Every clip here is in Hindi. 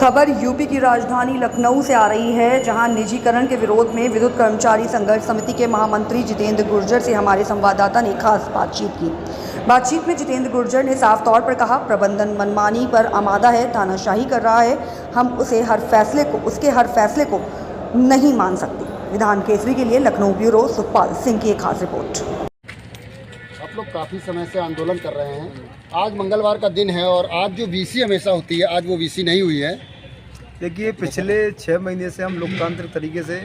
खबर यूपी की राजधानी लखनऊ से आ रही है, जहां निजीकरण के विरोध में विद्युत कर्मचारी संघर्ष समिति के महामंत्री जितेंद्र गुर्जर से हमारे संवाददाता ने खास बातचीत की। बातचीत में जितेंद्र गुर्जर ने साफ तौर पर कहा, प्रबंधन मनमानी पर आमादा है, तानाशाही कर रहा है, हम उसके हर फैसले को नहीं मान सकते। विधान केसरी के लिए लखनऊ ब्यूरो सुखपाल सिंह की एक खास रिपोर्ट। आप लोग काफ़ी समय से आंदोलन कर रहे हैं, आज मंगलवार का दिन है और आज जो वीसी हमेशा होती है, आज वो वीसी नहीं हुई है। देखिए, पिछले 6 महीने से हम लोकतांत्रिक तरीके से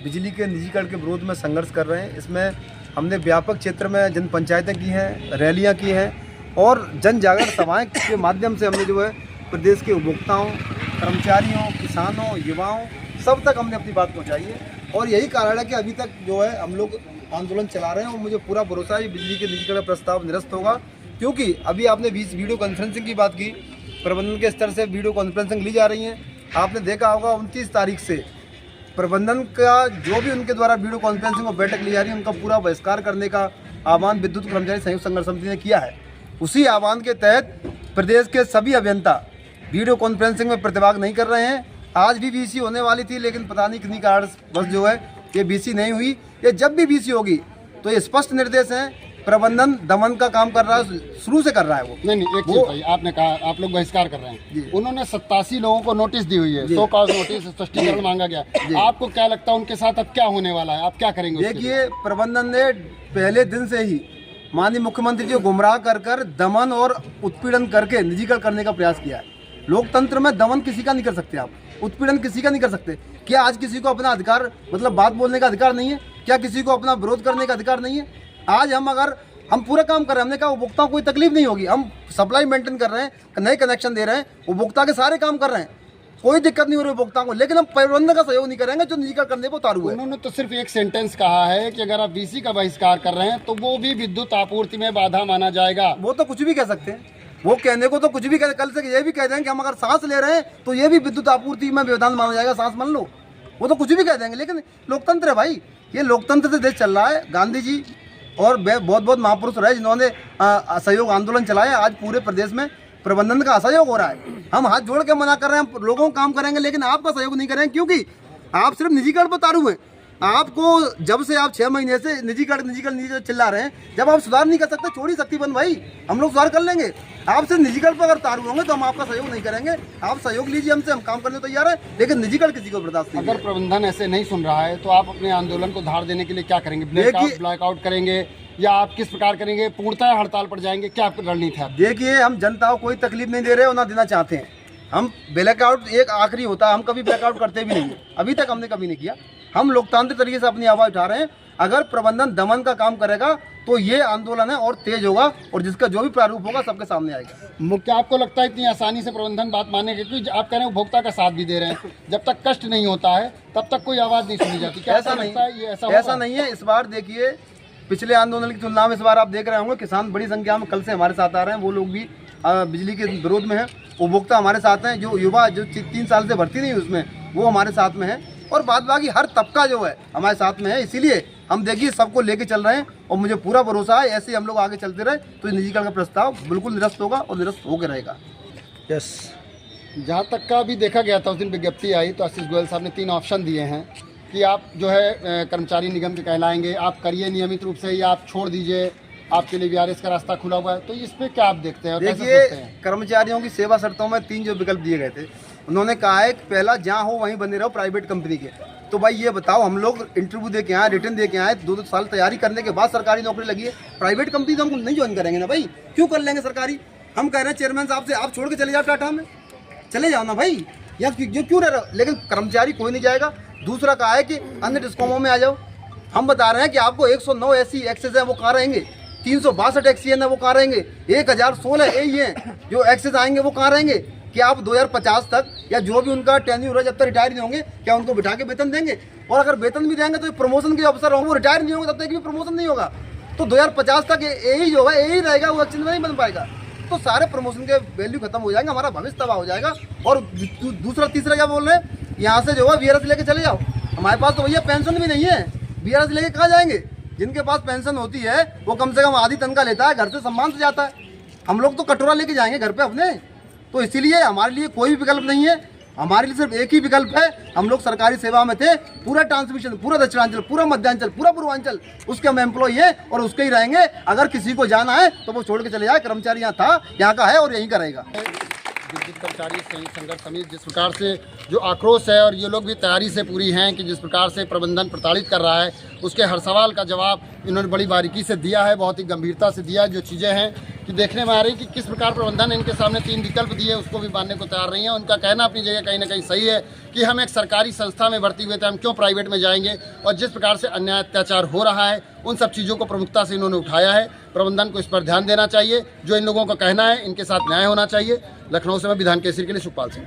बिजली के निजीकरण के विरोध में संघर्ष कर रहे हैं। इसमें हमने व्यापक क्षेत्र में जन पंचायतें की हैं, रैलियां की हैं और जन जागरण सभाएं के माध्यम से हमने जो है प्रदेश के उपभोक्ताओं, कर्मचारियों, किसानों, युवाओं सब तक हमने अपनी बात पहुँचाई है। और यही कारण है कि अभी तक जो है हम लोग आंदोलन चला रहे हैं और मुझे पूरा भरोसा है बिजली के निजीकरण प्रस्ताव निरस्त होगा, क्योंकि अभी आपने वीडियो कॉन्फ्रेंसिंग की बात की, प्रबंधन के स्तर से वीडियो कॉन्फ्रेंसिंग ली जा रही है। आपने देखा होगा 29 तारीख से प्रबंधन का जो भी उनके द्वारा वीडियो कॉन्फ्रेंसिंग और बैठक ली जा रही है, उनका पूरा बहिष्कार करने का आह्वान विद्युत कर्मचारी संयुक्त संघर्ष समिति ने किया है। उसी आह्वान के तहत प्रदेश के सभी अभियंता वीडियो कॉन्फ्रेंसिंग में प्रतिभाग नहीं कर रहे हैं। आज भी बीसी होने वाली थी, लेकिन पता नहीं कितनी कारण बस जो है ये बीसी नहीं हुई। ये जब भी बीसी होगी तो ये स्पष्ट निर्देश हैं, प्रबंधन दमन का काम कर रहा है, शुरू से कर रहा है वो। नहीं, एक चीज भाई, आपने कहा आप लोग बहिष्कार कर रहे हैं, उन्होंने 87 लोगों को नोटिस दी हुई है, 100 कॉज नोटिस स्पष्टीकरण मांगा गया। आपको क्या लगता है उनके साथ अब क्या होने वाला है, आप क्या करेंगे? देखिए, प्रबंधन ने पहले दिन से ही माननीय मुख्यमंत्री जी को गुमराह कर दमन और उत्पीड़न करके निजीकरण करने का प्रयास किया है। लोकतंत्र में दमन किसी का नहीं कर सकते आप, उत्पीड़न किसी का नहीं कर सकते। क्या आज किसी को अपना अधिकार मतलब बात बोलने का अधिकार नहीं है? क्या किसी को अपना विरोध करने का अधिकार नहीं है? आज हम पूरा काम कर रहे हैं, हमने कहा उपभोक्ताओं को कोई तकलीफ नहीं होगी, हम सप्लाई मेंटेन कर रहे हैं, नए कनेक्शन दे रहे हैं, उपभोक्ता के सारे काम कर रहे हैं, कोई दिक्कत नहीं हो रही उपभोक्ताओं को, लेकिन हम प्रबंधन का सहयोग नहीं करेंगे जो निजीकरण करने को उतारू है। उन्होंने तो सिर्फ एक सेंटेंस कहा है कि अगर आप बीसी का बहिष्कार कर रहे हैं तो वो भी विद्युत आपूर्ति में बाधा माना जाएगा। वो तो कुछ भी कह सकते हैं, वो कहने को तो कुछ भी कल से ये भी कह देंगे कि हम अगर सांस ले रहे हैं तो ये भी विद्युत आपूर्ति में व्यवधान माना जाएगा, सांस मान लो, वो तो कुछ भी कह देंगे। लेकिन लोकतंत्र है भाई, ये लोकतंत्र से देश चल रहा है। गांधी जी और बहुत बहुत महापुरुष रहे जिन्होंने असहयोग आंदोलन चलाया। आज पूरे प्रदेश में प्रबंधन का असहयोग हो रहा है। हम हाथ जोड़ के मना कर रहे हैं, हम लोगों को काम करेंगे, लेकिन आपका सहयोग नहीं करेंगे, क्योंकि आप सिर्फ निजीकरण पर उतारू हैं। आपको जब से आप 6 महीने से निजीकरण चिल्ला रहे हैं, जब आप सुधार नहीं कर सकते, छोड़ी शक्ति बंद भाई, हम लोग सुधार कर लेंगे। आप सिर्फ निजीकरण पर अगर उतारू होंगे तो हम आपका सहयोग नहीं करेंगे। आप सहयोग लीजिए हमसे, हम काम करने को तैयार है, लेकिन निजीकरण किसी को बर्दाश्त नहीं। अगर प्रबंधन ऐसे नहीं सुन रहा है तो आप अपने आंदोलन को धार देने के लिए क्या करेंगे? ब्लैकआउट करेंगे या आप किस प्रकार करेंगे? पूर्णतः हड़ताल पर जाएंगे, क्या रणनीति है? देखिए, हम जनता को कोई तकलीफ नहीं दे रहे और ना देना चाहते हैं। हम ब्लैकआउट एक आखिरी होता है, हम कभी ब्लैकआउट करते भी नहीं है, अभी तक हमने कभी नहीं किया। हम लोकतांत्रिक तरीके से अपनी आवाज़ उठा रहे हैं। अगर प्रबंधन दमन का काम करेगा तो ये आंदोलन है और तेज होगा और जिसका जो भी प्रारूप होगा सबके सामने आएगा। क्या आपको लगता है इतनी आसानी से प्रबंधन बात मानेगा? क्योंकि आप कह रहे हैं उपभोक्ता का साथ भी दे रहे हैं, जब तक कष्ट नहीं होता है तब तक कोई आवाज़ नहीं सुनी जाती। क्या ऐसा नहीं है? ऐसा नहीं है। इस बार देखिए, पिछले आंदोलन की तुलना में इस बार आप देख रहे होंगे किसान बड़ी संख्या में कल से हमारे साथ आ रहे हैं। वो लोग भी बिजली के विरोध में हैं। उपभोक्ता हमारे साथ हैं, जो युवा जो 3 साल से भर्ती नहीं उसमें, वो हमारे साथ में है, और बाद बाकी हर तबका जो है हमारे साथ में है। इसीलिए हम देखिए सबको लेके चल रहे हैं और मुझे पूरा भरोसा है ऐसे हम लोग आगे चलते रहे तो निजीकरण का प्रस्ताव बिल्कुल निरस्त होगा और निरस्त होकर रहेगा। यस, जहाँ तक का भी देखा गया था, उस दिन विज्ञप्ति आई तो आशीष गोयल साहब ने 3 ऑप्शन दिए हैं कि आप जो है कर्मचारी निगम के कहलाएंगे, आप करिए नियमित रूप से, या आप छोड़ दीजिए, आपके लिए वीआरएस का रास्ता खुला हुआ है। तो इस पे क्या आप देखते हैं? देखिए, कर्मचारियों की सेवा शर्तों में 3 जो विकल्प दिए गए थे, उन्होंने कहा है कि पहला जहाँ हो वहीं बने रहो प्राइवेट कंपनी के। तो भाई ये बताओ, हम लोग इंटरव्यू दे के आए, रिटर्न दे के आए, 2 साल तैयारी करने के बाद सरकारी नौकरी लगी है। प्राइवेट कंपनी तो हम नहीं ज्वाइन करेंगे ना भाई, क्यों कर लेंगे सरकारी? हम कह रहे हैं चेयरमैन साहब से, आप छोड़ के चले जाओ टाटा में, चले जाओ ना भाई, यहाँ क्यों रह रहे हो? लेकिन कर्मचारी कोई नहीं जाएगा। दूसरा कहा है कि अन्य डिस्कॉमों में आ जाओ। हम बता रहे हैं कि आपको 109 एसी एक्सेस है वो कहाँ रहेंगे, 362 एक्सीएन है वो कहाँ रहेंगे, 1016 ए हैं जो एक्सेस आएंगे वो कहाँ रहेंगे? क्या आप 2050 तक या जो भी उनका टेन्यूर है जब तक रिटायर नहीं होंगे, क्या उनको बिठा के वेतन देंगे? और अगर वेतन भी देंगे तो प्रमोशन के अवसर होंगे, वो रिटायर नहीं होंगे तब तक भी प्रमोशन नहीं होगा। तो 2050 तक यही जो है यही रहेगा, वो एक्चुअली नहीं बन पाएगा। तो सारे प्रमोशन के वैल्यू खत्म हो जाएंगे, हमारा भविष्य तबाह हो जाएगा। और दूसरा तीसरा क्या बोल रहे हैं, यहाँ से जो है वीआरएस लेके चले जाओ। हमारे पास तो भैया पेंशन भी नहीं है, वीआरएस लेके कहाँ जाएंगे? जिनके पास पेंशन होती है वो कम से कम आधी तनख्वाह लेता है, घर से सम्मान से जाता है। हम लोग तो कटोरा लेके जाएंगे घर पे अपने। तो इसीलिए हमारे लिए कोई विकल्प नहीं है। हमारे लिए सिर्फ एक ही विकल्प है, हम लोग सरकारी सेवा में थे, पूरा ट्रांसमिशन, पूरा दक्षिणांचल, पूरा मध्यांचल, पूरा पूर्वांचल उसके हम एम्प्लॉय है और उसके ही रहेंगे। अगर किसी को जाना है तो वो छोड़ के चले जाए, कर्मचारी यहाँ था, यहाँ का है और यहीं करेगा। विद्युत कर्मचारी संघर्ष समिति जिस प्रकार से जो आक्रोश है, और ये लोग भी तैयारी से पूरी हैं कि जिस प्रकार से प्रबंधन प्रताड़ित कर रहा है, उसके हर सवाल का जवाब इन्होंने बड़ी बारीकी से दिया है, बहुत ही गंभीरता से दिया है। जो चीज़ें हैं कि देखने में आ रही कि किस प्रकार प्रबंधन इनके सामने 3 विकल्प दिए, उसको भी मानने को तैयार नहीं है। उनका कहना अपनी जगह कहीं ना कहीं सही है कि हम एक सरकारी संस्था में भर्ती हुए थे, हम क्यों प्राइवेट में जाएंगे, और जिस प्रकार से अन्याय अत्याचार हो रहा है उन सब चीज़ों को प्रमुखता से इन्होंने उठाया है। प्रबंधन को इस पर ध्यान देना चाहिए, जो इन लोगों का कहना है इनके साथ न्याय होना चाहिए। लखनऊ से मैं विधान केसरी के लिए सुखपाल सिंह।